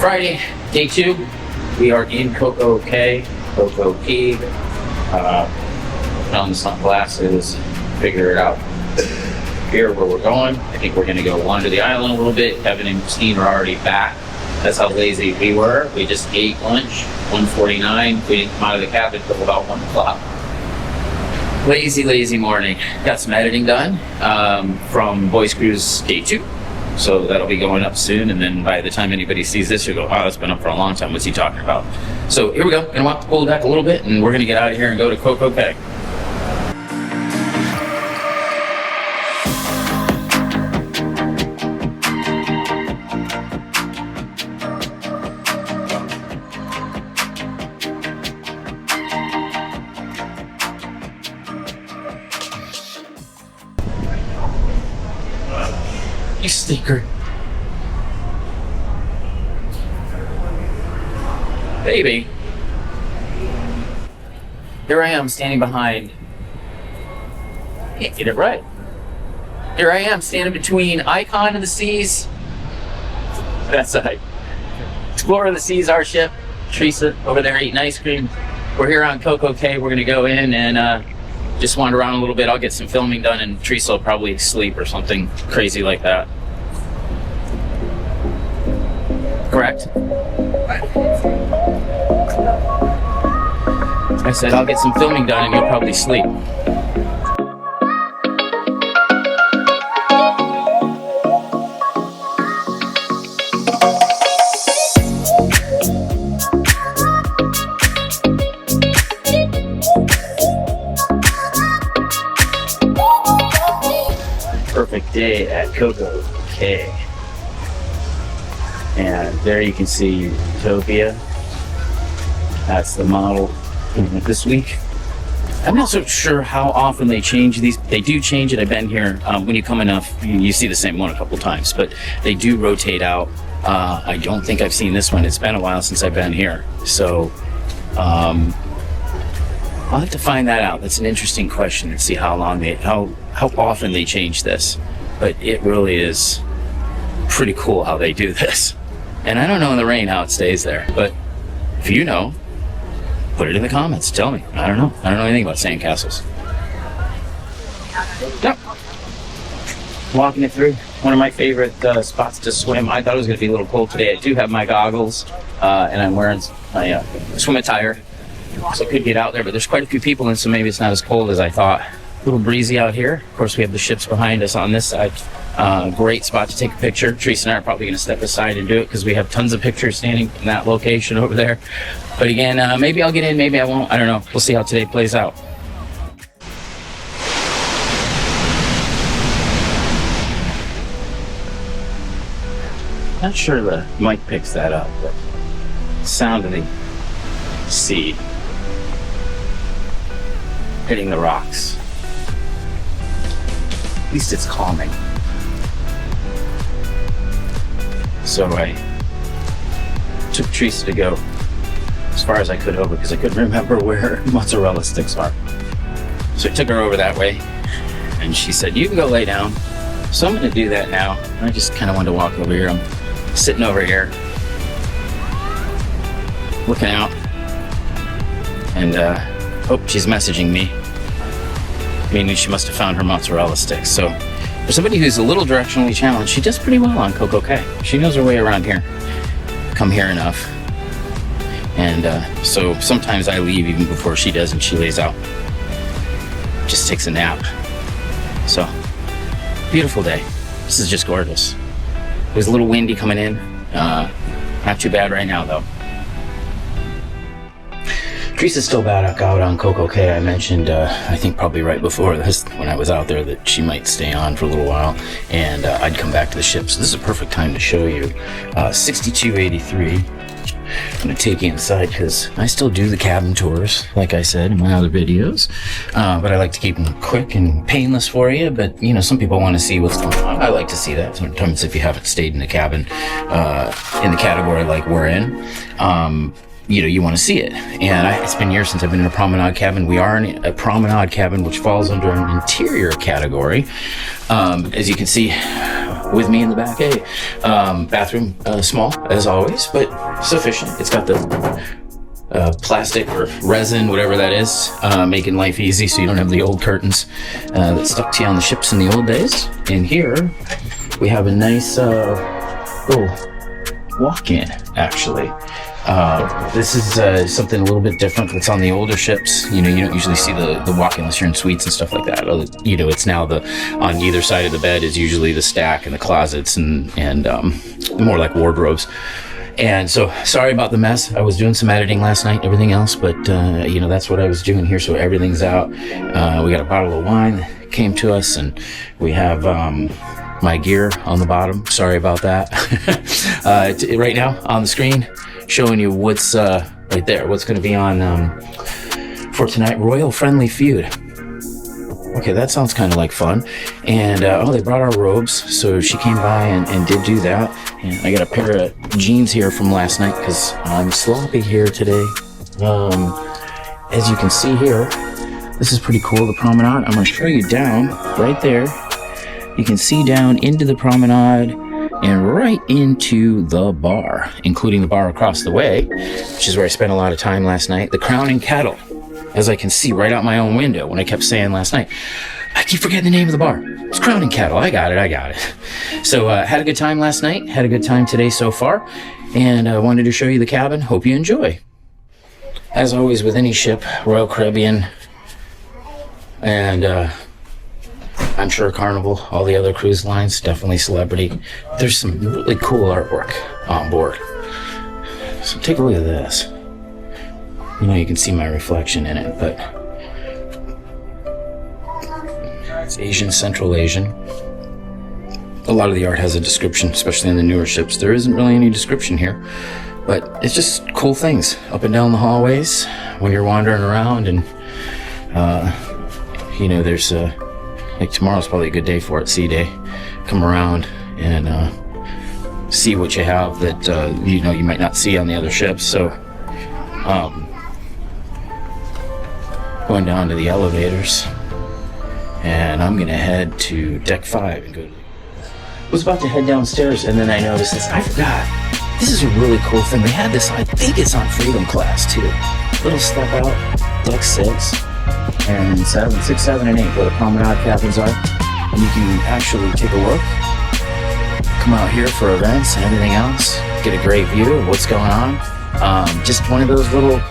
Friday, day 2. We are in Coco Cay, Coco Cay. Put on the sunglasses, figure it out. Here where we're going. I think we're gonna go wander the island a little bit. Kevin and Christine are already back. That's how lazy we were. We just ate lunch, 1:49. We didn't come out of the cabin until about 1 o'clock. Lazy morning. Got some editing done from Boys Cruise day 2. So that'll be going up soon, and then by the time anybody sees this, you'll go, oh, that's been up for a long time. What's he talking about? So here we go. Gonna walk the pool deck a little bit, and we're gonna get out of here and go to Coco Cay. You stinker. Baby. Here I am standing behind. Can't get it right. Here I am standing between Icon and the Seas. That's right. Explorer of the Seas, our ship. Teresa over there eating ice cream. We're here on Coco Cay. We're gonna go in and just wander around a little bit. I'll get some filming done, and Teresa will probably sleep or something crazy like that. Correct? I said I'll get some filming done and you'll probably sleep. Perfect day at Coco Cay. And there you can see Utopia. That's the model this week. I'm not so sure how often they change these. They do change it. I've been here. When you come enough, you see the same one a couple times, but they do rotate out. I don't think I've seen this one. It's been a while since I've been here. So I'll have to find that out. That's an interesting question and see how often they change this. But it really is pretty cool how they do this. And I don't know in the rain how it stays there, but if you know, put it in the comments. Tell me. I don't know. I don't know anything about sandcastles. Yep. Walking it through. One of my favorite spots to swim. I thought it was going to be a little cold today. I do have my goggles, and I'm wearing my swim attire, so I could get out there, but there's quite a few people, and so maybe it's not as cold as I thought. A little breezy out here. Of course, we have the ships behind us on this side. Great spot to take a picture. Teresa and I are probably going to step aside and do it because we have tons of pictures standing in that location over there. But again, maybe I'll get in, maybe I won't. I don't know. We'll see how today plays out. Not sure the mic picks that up, but sound of the sea hitting the rocks. At least it's calming. So I took Teresa to go as far as I could over because I couldn't remember where mozzarella sticks are. So I took her over that way and she said, you can go lay down. So I'm going to do that now. I just kind of wanted to walk over here. I'm sitting over here looking out and she's messaging me, meaning she must have found her mozzarella sticks. So for somebody who's a little directionally challenged, she does pretty well on Coco Cay. She knows her way around here. Come here enough. And so sometimes I leave even before she does and she lays out. Just takes a nap. So, beautiful day. This is just gorgeous. It was a little windy coming in. Not too bad right now though. Teresa's still back out on Coco Cay. I mentioned, I think probably right before this, when I was out there, that she might stay on for a little while, and I'd come back to the ship. So this is a perfect time to show you 6283. I'm going to take you inside because I still do the cabin tours, like I said in my other videos, but I like to keep them quick and painless for you. But you know, some people want to see what's going on. I like to see that sometimes if you haven't stayed in the cabin in the category like we're in. You know, you want to see it. And it's been years since I've been in a promenade cabin. We are in a promenade cabin, which falls under an interior category. As you can see, with me in the back. Hey, bathroom, small as always, but sufficient. It's got the plastic or resin, whatever that is, making life easy so you don't have the old curtains that stuck to you on the ships in the old days. And here we have a nice little walk-in, actually. This is something a little bit different that's on the older ships. You don't usually see the walk-in unless you're in suites and stuff like that. It's now on either side of the bed is usually the stack and the closets and more like wardrobes. And so, sorry about the mess. I was doing some editing last night and everything else, but, that's what I was doing here, so everything's out. We got a bottle of wine that came to us, and we have my gear on the bottom. Sorry about that. Right now, on the screen, showing you what's right there, what's going to be on for tonight, Royal Friendly Feud. Okay, that sounds kind of like fun. And, they brought our robes, so she came by and did do that. And I got a pair of jeans here from last night because I'm sloppy here today. As you can see here, this is pretty cool, the promenade. I'm going to show you down right there. You can see down into the promenade and right into the bar, including the bar across the way, which is where I spent a lot of time last night. The Crown and Kettle, as I can see right out my own window when I kept saying last night. I keep forgetting the name of the bar. It's Crown and Kettle. I got it. So had a good time last night. Had a good time today so far. And I wanted to show you the cabin. Hope you enjoy. As always with any ship, Royal Caribbean, and I'm sure Carnival, all the other cruise lines, definitely Celebrity. There's some really cool artwork on board. So take a look at this. You can see my reflection in it, but it's Asian, Central Asian. A lot of the art has a description, especially in the newer ships. There isn't really any description here, but it's just cool things up and down the hallways when you're wandering around. And there's like tomorrow's probably a good day for it, sea day. Come around and see what you have that you might not see on the other ships. So going down to the elevators, and I'm gonna head to deck 5 and go. I was about to head downstairs, and then I noticed this. I forgot. This is a really cool thing. They had this. I think it's on Freedom Class too. Little step out, deck 6 and 7, 6, 7, and 8, where the promenade cabins are, and you can actually take a look. Come out here for events and everything else. Get a great view of what's going on. Just one of those little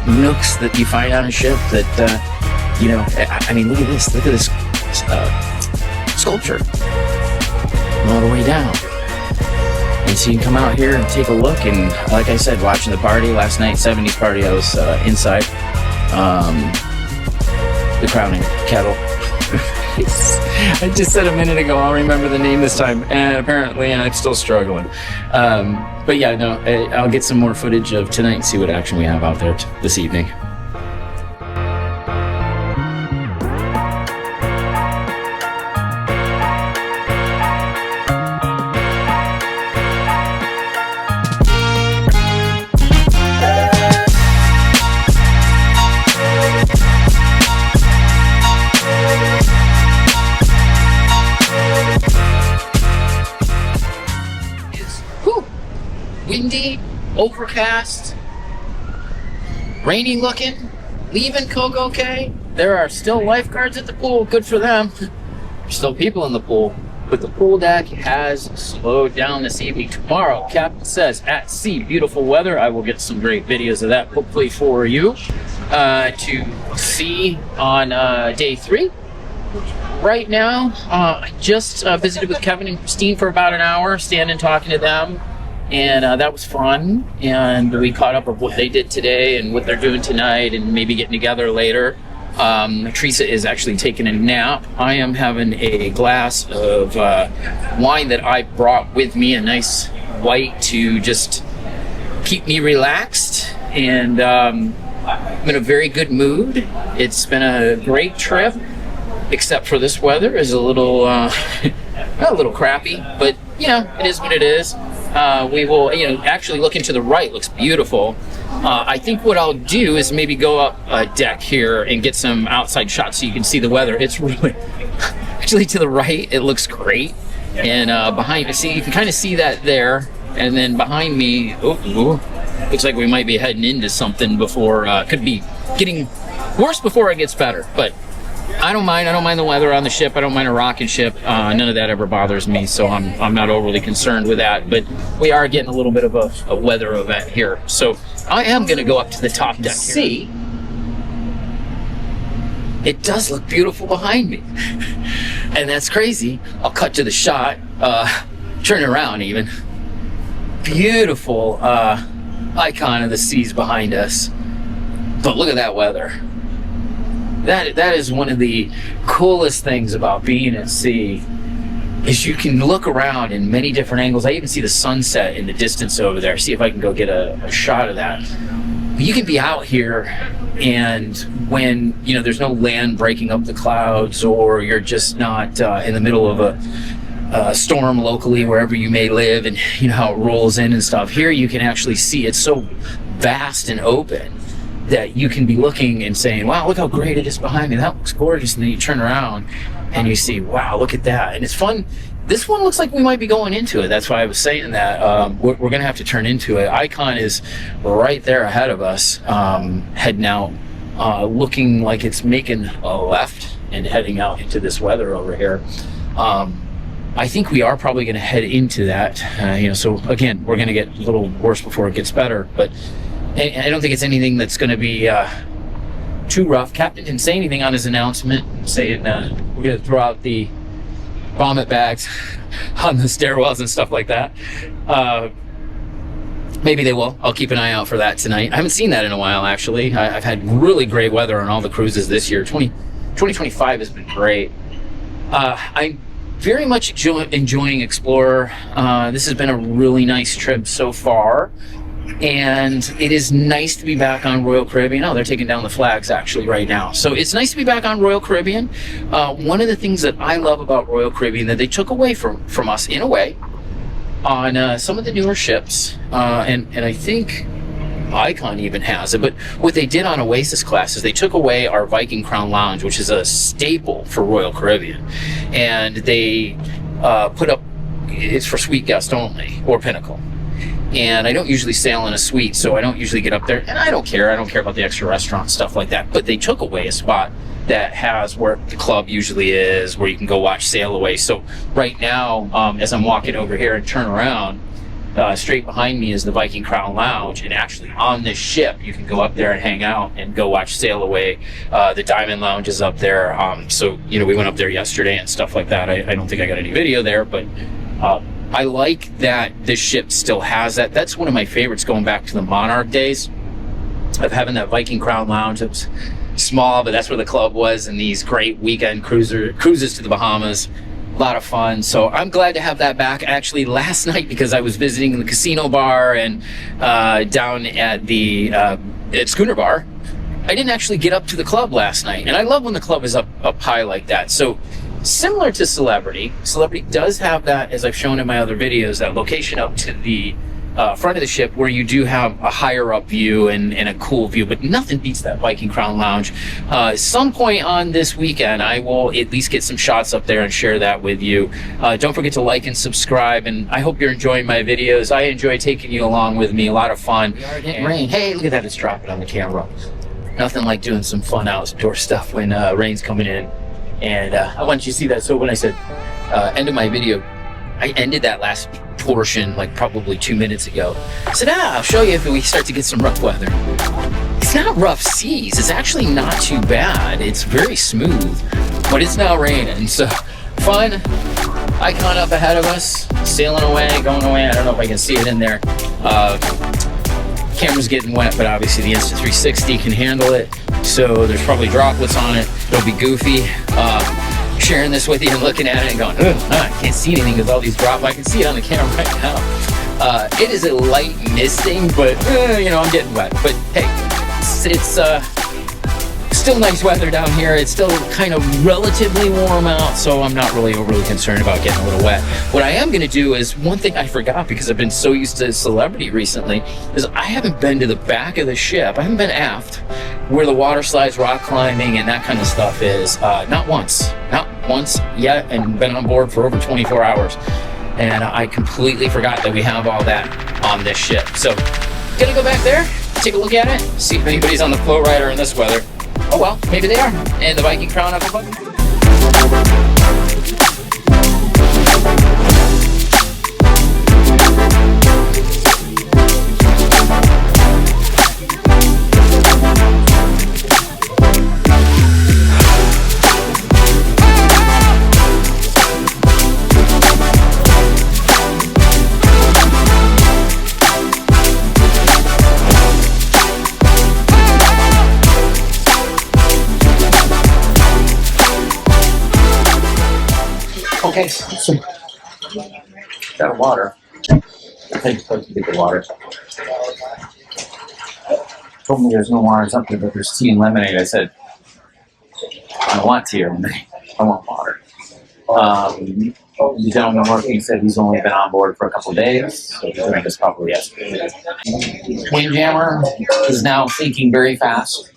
nooks that you find on a ship that, look at this. Look at this sculpture all the way down. And so you can come out here and take a look. And like I said, watching the party last night, 70s party, I was inside the Crown and Kettle. I just said a minute ago, I'll remember the name this time, and apparently I'm still struggling. But yeah, no, I'll get some more footage of tonight and see what action we have out there this evening. Windy, overcast, rainy looking, leaving Coco Cay. There are still lifeguards at the pool, good for them. There's still people in the pool, but the pool deck has slowed down this evening. Tomorrow, Captain says, at sea, beautiful weather. I will get some great videos of that, hopefully for you to see on day 3. Right now, I just visited with Kevin and Christine for about an hour, standing talking to them. And that was fun, and we caught up with what they did today and what they're doing tonight and maybe getting together later. Teresa is actually taking a nap. I am having a glass of wine that I brought with me, a nice white to just keep me relaxed, and I'm in a very good mood. It's been a great trip, except for this weather is a little crappy, but it is what it is. We will, actually looking to the right looks beautiful. I think what I'll do is maybe go up a deck here and get some outside shots so you can see the weather. It's really, actually to the right, it looks great. And behind, see, you can kind of see that there. And then behind me, looks like we might be heading into something before, could be getting worse before it gets better. But I don't mind the weather on the ship. I don't mind a rocking ship. None of that ever bothers me, so I'm not overly concerned with that. But we are getting a little bit of a weather event here. So I am going to go up to the top deck here. See, it does look beautiful behind me. And that's crazy. I'll cut to the shot, turn it around even. Beautiful icon of the seas behind us. But look at that weather. That is one of the coolest things about being at sea, is you can look around in many different angles. I even see the sunset in the distance over there. See if I can go get a shot of that. You can be out here, and when there's no land breaking up the clouds, or you're just not in the middle of a storm locally wherever you may live, and how it rolls in and stuff. Here you can actually see it's so vast and open that you can be looking and saying, wow, look how great it is behind me. That looks gorgeous. And then you turn around and you see, wow, look at that. And it's fun. This one looks like we might be going into it. That's why I was saying that. We're going to have to turn into it. Icon is right there ahead of us, heading out, looking like it's making a left and heading out into this weather over here. I think we are probably going to head into that. So again, we're going to get a little worse before it gets better, but I don't think it's anything that's going to be too rough. Captain didn't say anything on his announcement saying we're going to throw out the vomit bags on the stairwells and stuff like that. Maybe they will. I'll keep an eye out for that tonight. I haven't seen that in a while, actually. I've had really great weather on all the cruises this year. 2025 has been great. I'm very much enjoying Explorer. This has been a really nice trip so far. And it is nice to be back on Royal Caribbean. Oh, they're taking down the flags actually right now. So it's nice to be back on Royal Caribbean. One of the things that I love about Royal Caribbean that they took away from us in a way on some of the newer ships, and I think Icon even has it, but what they did on Oasis class is they took away our Viking Crown Lounge, which is a staple for Royal Caribbean, and they put up, it's for suite guests only, or Pinnacle. And I don't usually sail in a suite, so I don't usually get up there, and I don't care about the extra restaurant stuff like that, but they took away a spot that has where the club usually is, where you can go watch Sail Away. So right now, as I'm walking over here and turn around, straight behind me is the Viking Crown Lounge, and actually on this ship you can go up there and hang out and go watch Sail Away. The Diamond Lounge is up there, so we went up there yesterday and stuff like that. I don't think I got any video there, but I like that this ship still has that. That's one of my favorites, going back to the Monarch days of having that Viking Crown Lounge. It was small, but that's where the club was, and these great weekend cruises to the Bahamas. A lot of fun. So I'm glad to have that back. Actually, last night, because I was visiting the casino bar and down at the at Schooner Bar, I didn't actually get up to the club last night. And I love when the club is up high like that. So similar to Celebrity does have that, as I've shown in my other videos, that location up to the front of the ship where you do have a higher up view and a cool view, but nothing beats that Viking Crown Lounge. Some point on this weekend, I will at least get some shots up there and share that with you. Don't forget to like and subscribe, and I hope you're enjoying my videos. I enjoy taking you along with me, a lot of fun. We are getting rain. Hey, look at that, it's dropping on the camera. Nothing like doing some fun outdoor stuff when rain's coming in. And I want you to see that. So when I said end of my video, I ended that last portion like probably 2 minutes ago. I said, I'll show you if we start to get some rough weather. It's not rough seas. It's actually not too bad. It's very smooth, but it's now raining. So fun. Icon up ahead of us, sailing away, going away. I don't know if I can see it in there. Camera's getting wet, but obviously the Insta360 can handle it. So there's probably droplets on it. It'll be goofy. Sharing this with you and looking at it and going, I can't see anything with all these drops. I can see it on the camera right now. It is a light misting, but I'm getting wet. But hey, it's still nice weather down here. It's still kind of relatively warm out, so I'm not really overly concerned about getting a little wet. What I am going to do is, one thing I forgot because I've been so used to Celebrity recently, is I haven't been to the back of the ship. I haven't been aft, where the water slides, rock climbing, and that kind of stuff is. Not once. once yet and been on board for over 24 hours. And I completely forgot that we have all that on this ship. So, gonna go back there, take a look at it, see if anybody's on the flow rider in this weather. Oh well, maybe they are. And the Viking Crown up above. Okay, so got water. I think it's supposed to be the water. Told me there's no water or something, but there's tea and lemonade. I said, I don't want tea or lemonade. I want water. The gentleman working said he's only been on board for a couple of days, so he's doing this probably yesterday. Windjammer is now thinking very fast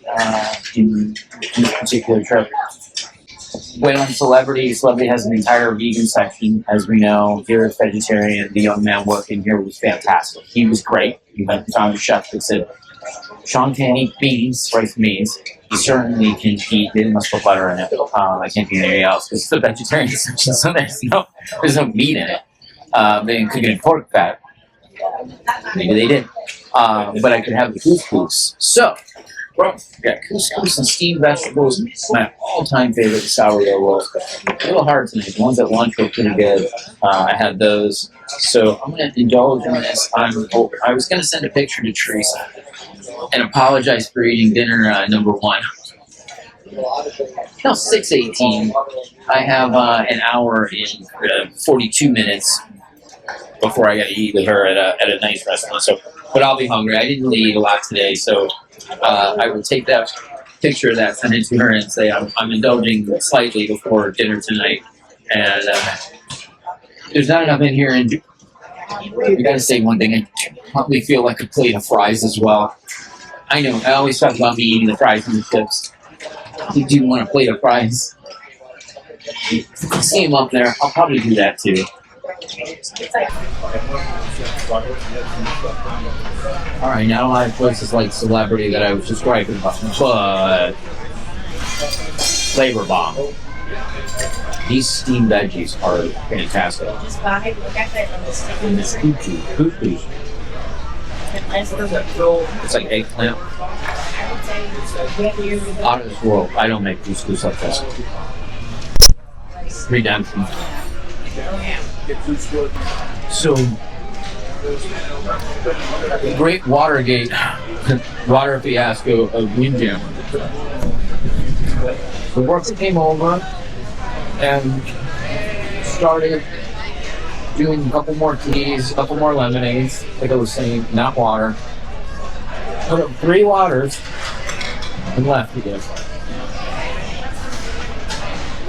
in this particular trip. Went on Celebrity. Celebrity has an entire vegan section, as we know. Here it's vegetarian. The young man working here was fantastic. He was great. He went and found a chef that said, Sean can't eat beans, rice and beans. He certainly can eat, they must put butter in it. I can't eat anything else because it's the vegetarian section, so there's no meat in it. They didn't cook it in pork fat. Maybe they did. But I could have the couscous. So, well, yeah, couscous and steamed vegetables. My all-time favorite is sourdough rolls. A little hard tonight. The ones at lunch were pretty good. I had those. So I'm going to indulge in this. I was going to send a picture to Teresa and apologize for eating dinner number one. Now 6:18. I have an hour and 42 minutes before I got to eat with her at a nice restaurant. So, but I'll be hungry. I didn't really eat a lot today, so I will take that picture of that, send it to her, and say I'm indulging slightly before dinner tonight. And there's not enough in here, and you got to say one thing. I probably feel like a plate of fries as well. I know. I always talk about me eating the fries and the chips. You do want a plate of fries? If you can see them up there, I'll probably do that too. Alright, now I have places like Celebrity that I was just writing about, but Flavor Bomb. These steamed veggies are fantastic. And this cuckoo. It's like eggplant. Out of this world. I don't make couscous like this. Redemption. So, the great Watergate water fiasco of Windjammer. The worker came over and started doing a couple more teas, a couple more lemonades, like I was saying, not water. Put up 3 waters and left again.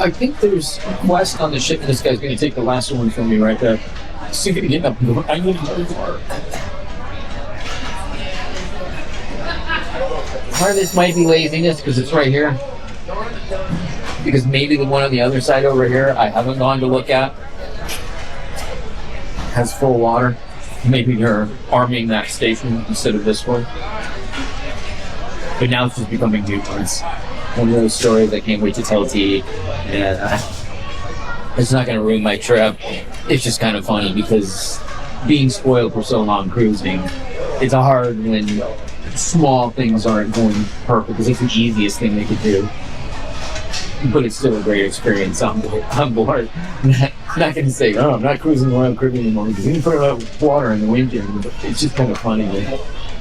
I think there's a quest on the ship, and this guy's going to take the last one from me right there. See if he can get up. I need more water. Part of this might be laziness because it's right here. Because maybe the one on the other side over here I haven't gone to look at has full water. Maybe they're arming that station instead of this one. But now it's just becoming numerous. One of those stories I can't wait to tell T. And it's not going to ruin my trip. It's just kind of funny because being spoiled for so long cruising, it's hard when small things aren't going perfect because it's the easiest thing they could do. But it's still a great experience on board. I'm not going to say, I'm not cruising Royal Caribbean anymore because you can put out water in the Windjammer. But it's just kind of funny.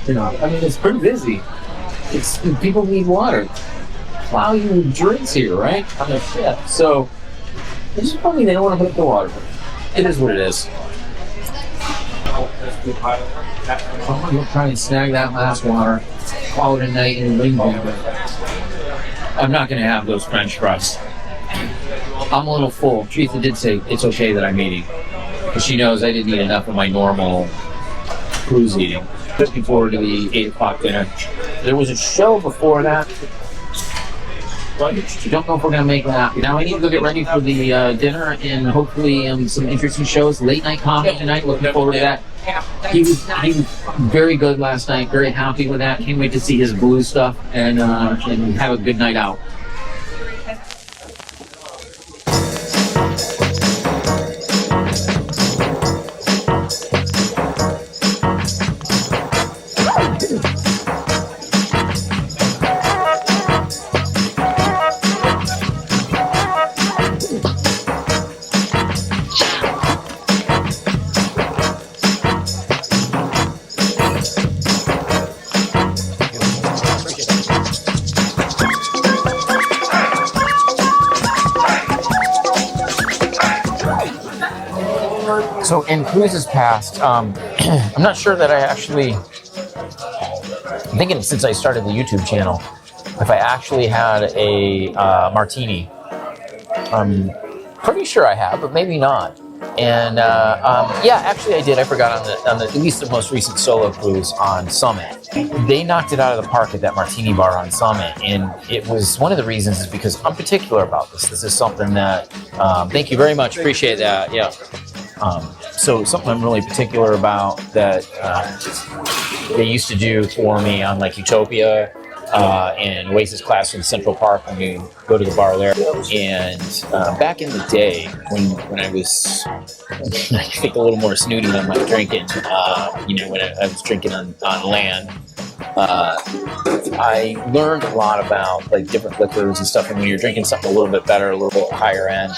It's pretty busy. People need water. Plow your drinks here, right? On the ship. So, it's just funny they don't want to put the water. It is what it is. I'm going to go try and snag that last water. Call it a night in Windjammer. I'm not going to have those French fries. I'm a little full. Teresa did say it's okay that I'm eating. Because she knows I didn't eat enough of my normal cruise eating. Looking forward to the 8 o'clock dinner. There was a show before that. Don't know if we're gonna make that. Now I need to go get ready for the dinner and hopefully some interesting shows. Late night comedy tonight. Looking forward to that. He was very good last night. Very happy with that. Can't wait to see his blue stuff and have a good night out. So in cruises past, I'm not sure that I'm thinking since I started the YouTube channel, if I actually had a martini. I'm pretty sure I have, but maybe not. And yeah, actually I did. I forgot on the at least the most recent solo cruise on Summit. They knocked it out of the park at that martini bar on Summit, and it was one of the reasons is because I'm particular about this. This is something that thank you very much. Appreciate that. Yeah. So something I'm really particular about that they used to do for me on like Utopia and Oasis Class in Central Park when you go to the bar there. And back in the day when I was, I think a little more snooty than my drinking, when I was drinking on land, I learned a lot about like different liquors and stuff. And when you're drinking something a little bit better, a little bit higher end,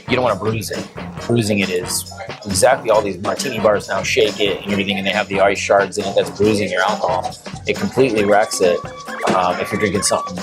you don't want to bruise it. Bruising it is exactly all these martini bars now shake it and everything, and they have the ice shards in it that's bruising your alcohol. It completely wrecks it if you're drinking something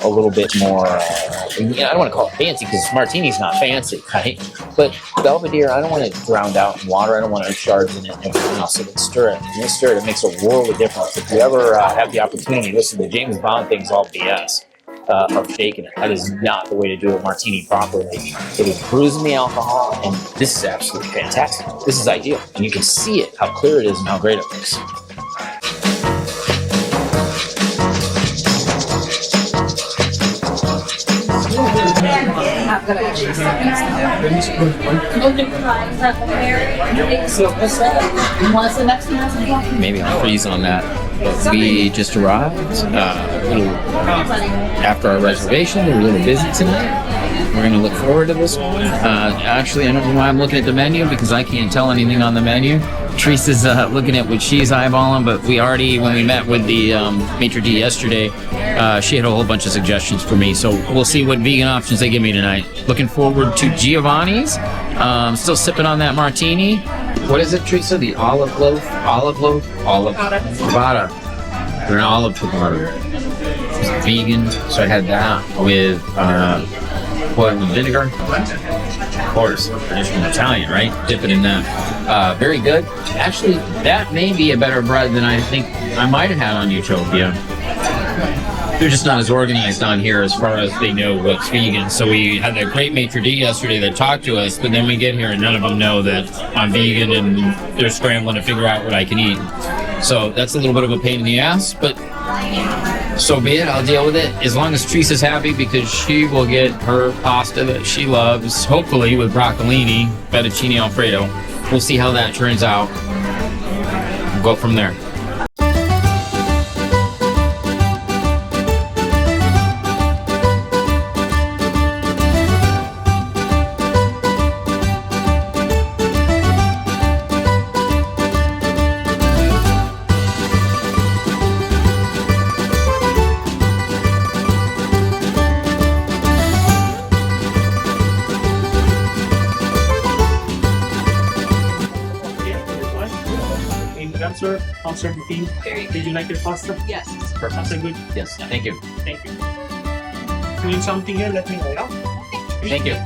a little bit more, I don't want to call it fancy because martini's not fancy, right? But Belvedere, I don't want it drowned out in water. I don't want ice shards in it and everything else. So let's stir it. When you stir it, it makes a world of difference. If you ever have the opportunity, listen, the James Bond thing's all BS. Of shaking it. That is not the way to do a martini properly. It is bruising the alcohol, and this is absolutely fantastic. This is ideal, and you can see it, how clear it is and how great it looks. Maybe I'll freeze on that. But we just arrived a little after our reservation. We're a little busy tonight. We're going to look forward to this one. Actually, I don't know why I'm looking at the menu because I can't tell anything on the menu. Teresa's looking at what she's eyeballing, but we already, when we met with the maitre d' yesterday, she had a whole bunch of suggestions for me. So we'll see what vegan options they give me tonight. Looking forward to Giovanni's. Still sipping on that martini. What is it, Teresa? The olive loaf? Olive Privata. They're an olive Privata. It's vegan, so I had that with oil and vinegar. Of course, traditional Italian, right? Dip it in that. Very good. Actually, that may be a better bread than I think I might have had on Utopia. They're just not as organized on here as far as they know what's vegan. So we had that great maitre d' yesterday that talked to us, but then we get here and none of them know that I'm vegan and they're scrambling to figure out what I can eat. So that's a little bit of a pain in the ass, but so be it. I'll deal with it as long as Teresa's happy because she will get her pasta that she loves, hopefully with broccolini, fettuccine alfredo. We'll see how that turns out. We'll go from there. Concert team. Did you like your pasta? Yes. Perfect. Pasta good? Yes, thank you. Thank you. If you need something here, let me know. Yeah? Thank you.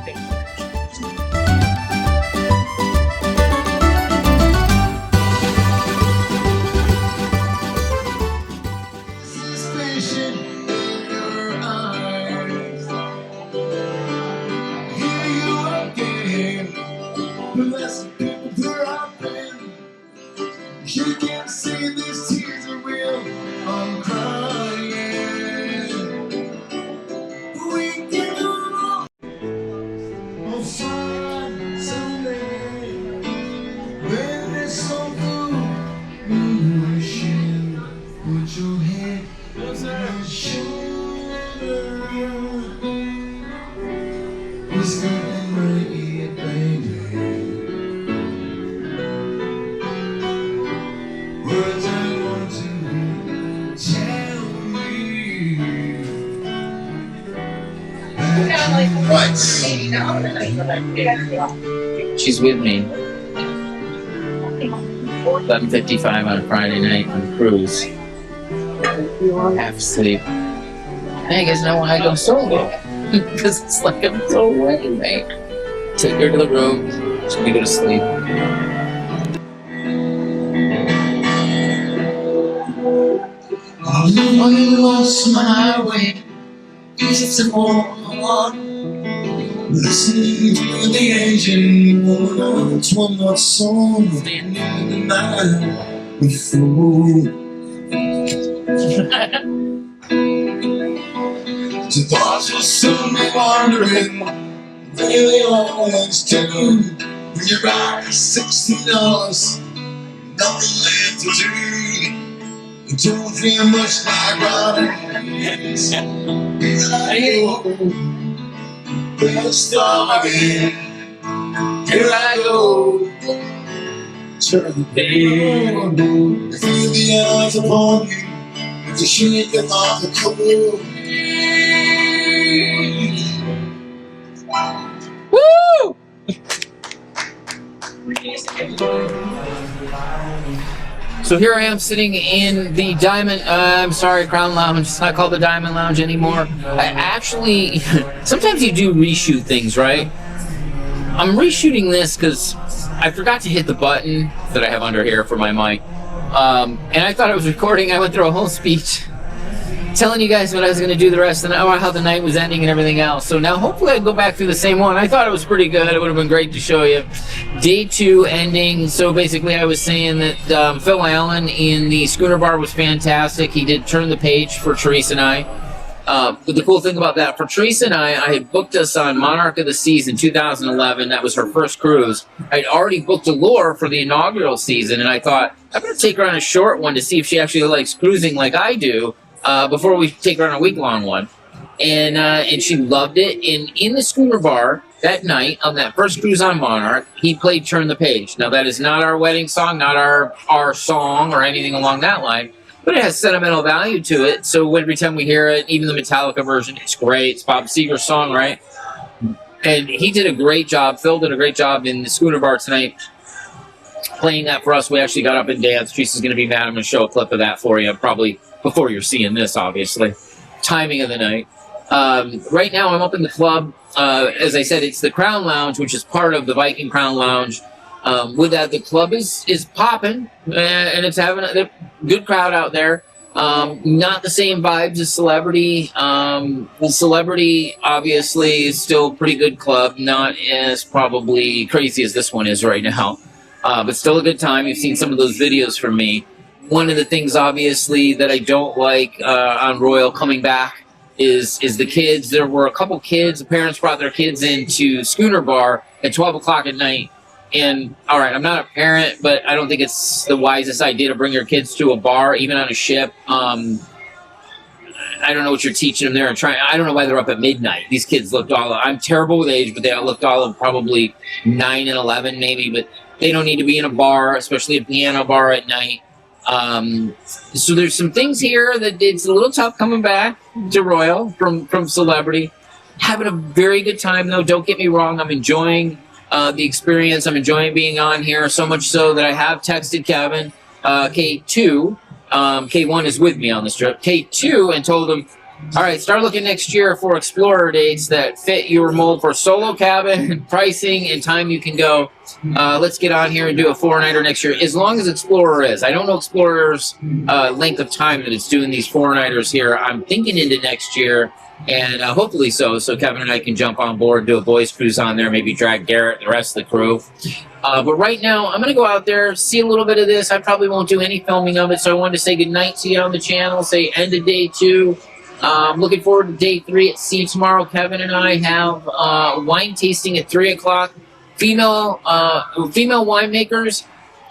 She can't see these tears are real. I'm crying. She's with me. 11:55 on a Friday night on a cruise. Half asleep. Hey, you guys know why I go solo? Because it's like I'm so away, mate. Take her to the room. She's gonna go to sleep. I lost my way. It's a war. Listening to the Asian woman, it's one more song standing in the night before. So thoughts will soon be wandering, really always do. When you're back at $60, nothing left to do. You don't feel much like running. Let's start again. Here I go. Turn the page. Feel the eyes upon you. To shake them off the cold. Woo! So here I am sitting in the Crown Lounge. It's not called the Diamond Lounge anymore. I actually, sometimes you do reshoot things, right? I'm reshooting this because I forgot to hit the button that I have under here for my mic. And I thought I was recording. I went through a whole speech telling you guys what I was going to do the rest of the night, how the night was ending and everything else. So now hopefully I go back through the same one. I thought it was pretty good. It would have been great to show you. Day 2 ending. So basically I was saying that Phil Allen in the Schooner Bar was fantastic. He did turn the page for Teresa and I. But the cool thing about that, for Teresa and I had booked us on Monarch of the Seas in 2011. That was her first cruise. I'd already booked Allure for the inaugural season, and I thought, I'm going to take her on a short one to see if she actually likes cruising like I do. Before we take her on a week-long one. And she loved it. And in the Schooner Bar that night, on that first cruise on Monarch, he played Turn the Page. Now, that is not our wedding song, not our song or anything along that line, but it has sentimental value to it. So every time we hear it, even the Metallica version, it's great. It's Bob Seger's song, right? And he did a great job. Phil did a great job in the Schooner Bar tonight playing that for us. We actually got up and danced. Teresa's going to be mad. I'm going to show a clip of that for you, probably before you're seeing this, obviously. Timing of the night. Right now, I'm up in the club. As I said, it's the Crown Lounge, which is part of the Viking Crown Lounge. With that, the club is popping, and it's having a good crowd out there. Not the same vibes as Celebrity. Well, Celebrity, obviously, is still a pretty good club. Not as probably crazy as this one is right now. But still a good time. You've seen some of those videos from me. One of the things, obviously, that I don't like on Royal coming back is the kids. There were a couple kids. The parents brought their kids into Schooner Bar at 12 o'clock at night. And, all right, I'm not a parent, but I don't think it's the wisest idea to bring your kids to a bar, even on a ship. I don't know what you're teaching them there. I don't know why they're up at midnight. These kids looked I'm terrible with age, but they looked all of probably 9 and 11 maybe. But they don't need to be in a bar, especially a piano bar at night. So there's some things here that it's a little tough coming back to Royal from Celebrity. Having a very good time, though. Don't get me wrong. I'm enjoying the experience. I'm enjoying being on here, so much so that I have texted Kevin, K2. K1 is with me on this trip. K2, and told him, all right, start looking next year for Explorer dates that fit your mold for solo cabin, pricing, and time you can go. Let's get on here and do a 4-nighter next year, as long as Explorer is. I don't know Explorer's length of time that it's doing these 4-nighters here. I'm thinking into next year, and hopefully so Kevin and I can jump on board, do a boys cruise on there, maybe drag Garrett, the rest of the crew. But right now, I'm going to go out there, see a little bit of this. I probably won't do any filming of it, so I wanted to say goodnight to you on the channel, say end of day 2. Looking forward to day 3 at sea tomorrow. Kevin and I have wine tasting at 3 o'clock. Female winemakers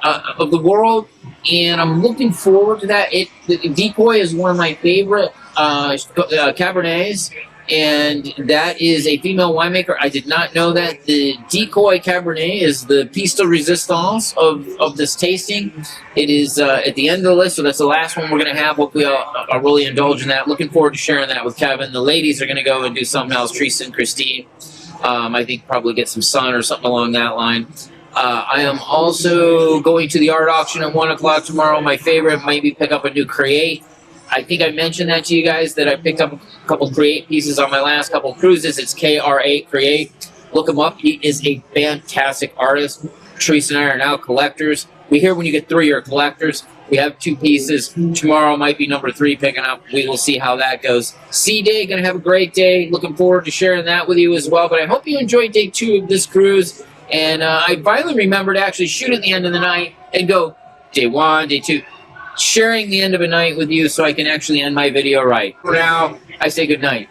of the world, and I'm looking forward to that. The Decoy is one of my favorite Cabernets, and that is a female winemaker. I did not know that. The Decoy Cabernet is the piece de resistance of this tasting. It is at the end of the list, so that's the last one we're going to have. Hopefully I'll really indulge in that. Looking forward to sharing that with Kevin. The ladies are going to go and do something else, Teresa and Christine. I think probably get some sun or something along that line. I am also going to the art auction at 1 o'clock tomorrow. My favorite, maybe pick up a new Create. I think I mentioned that to you guys, that I picked up a couple Create pieces on my last couple cruises. It's KR8 Create. Look him up. He is a fantastic artist. Teresa and I are now collectors. We hear when you get 3, you're collectors. We have 2 pieces. Tomorrow might be number 3 picking up. We will see how that goes. Sea day, going to have a great day. Looking forward to sharing that with you as well. But I hope you enjoyed day 2 of this cruise. And I finally remembered to actually shoot at the end of the night and go day 1, day 2. Sharing the end of a night with you so I can actually end my video right. For now, I say good night.